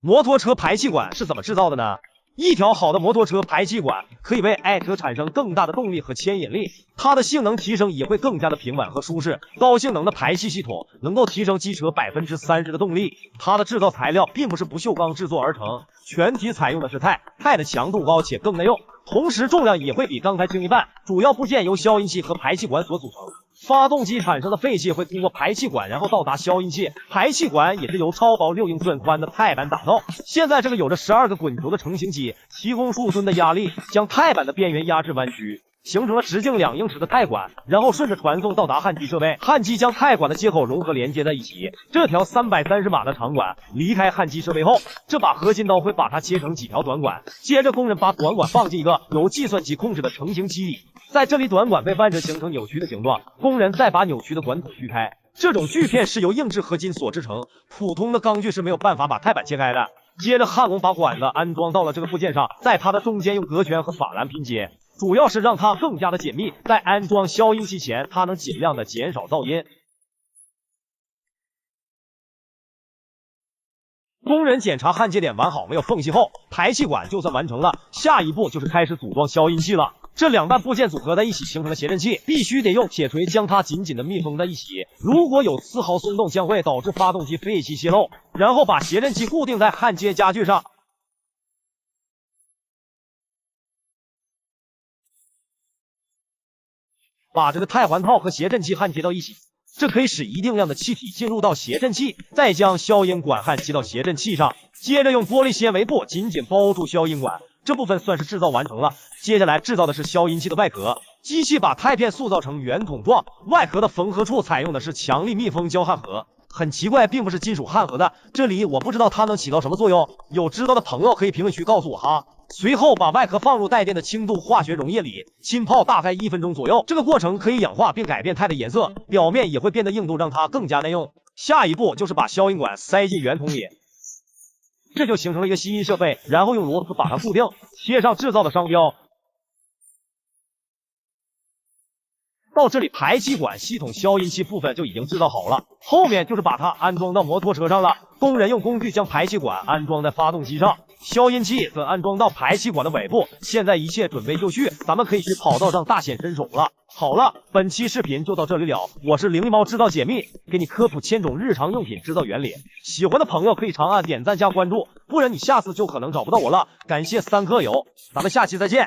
摩托车排气管是怎么制造的呢？一条好的摩托车排气管可以为爱车产生更大的动力和牵引力，它的性能提升也会更加的平稳和舒适。高性能的排气系统能够提升机车30%的动力。它的制造材料并不是不锈钢制作而成，全体采用的是钛的强度高且更耐用，同时重量也会比钢材轻一半。主要部件由消音器和排气管所组成。发动机产生的废气会通过排气管，然后到达消音器。排气管也是由超薄6英寸宽的钛板打造。现在这个有着12个滚轴的成型机，提供数吨的压力，将钛板的边缘压制弯曲，形成了直径2英尺的钛管，然后顺着传送到达焊机设备。焊机将钛管的接口融合连接在一起。这条330码的长管离开焊机设备后，这把合金刀会把它切成几条短管。接着工人把短管放进一个由计算机控制的成型机里，在这里短管被弯折形成扭曲的形状，工人再把扭曲的管筒锯开。这种锯片是由硬质合金所制成，普通的钢锯是没有办法把钛板切开的。接着焊工把管子安装到了这个部件上，在它的中间用隔圈和法兰拼接，主要是让它更加的紧密。在安装消音器前，它能尽量的减少噪音。工人检查焊接点完好没有缝隙后，排气管就算完成了。下一步就是开始组装消音器了。这两半部件组合在一起形成了谐振器，必须得用铁锤将它紧紧的密封在一起。如果有丝毫松动，将会导致发动机废气泄漏。然后把谐振器固定在焊接夹具上。把这个钛环套和谐振器焊接到一起，这可以使一定量的气体进入到谐振器，再将消音管焊接到谐振器上，接着用玻璃纤维布紧紧包住消音管。这部分算是制造完成了。接下来制造的是消音器的外壳，机器把钛片塑造成圆筒状，外壳的缝合处采用的是强力密封胶焊合。很奇怪，并不是金属焊合的，这里我不知道它能起到什么作用，有知道的朋友可以评论区告诉我哈。随后把外壳放入带电的轻度化学溶液里，浸泡大概1分钟左右。这个过程可以氧化并改变钛的颜色，表面也会变得硬度，让它更加耐用。下一步就是把消音管塞进圆筒里，这就形成了一个吸音设备，然后用螺丝把它固定，贴上制造的商标。到这里排气管系统消音器部分就已经制造好了，后面就是把它安装到摩托车上了。工人用工具将排气管安装在发动机上，消音器则安装到排气管的尾部。现在一切准备就绪，咱们可以去跑道上大显身手了。好了，本期视频就到这里了，我是灵力猫制造解密，给你科普1000种日常用品制造原理。喜欢的朋友可以长按点赞加关注，不然你下次就可能找不到我了。感谢3颗友，咱们下期再见。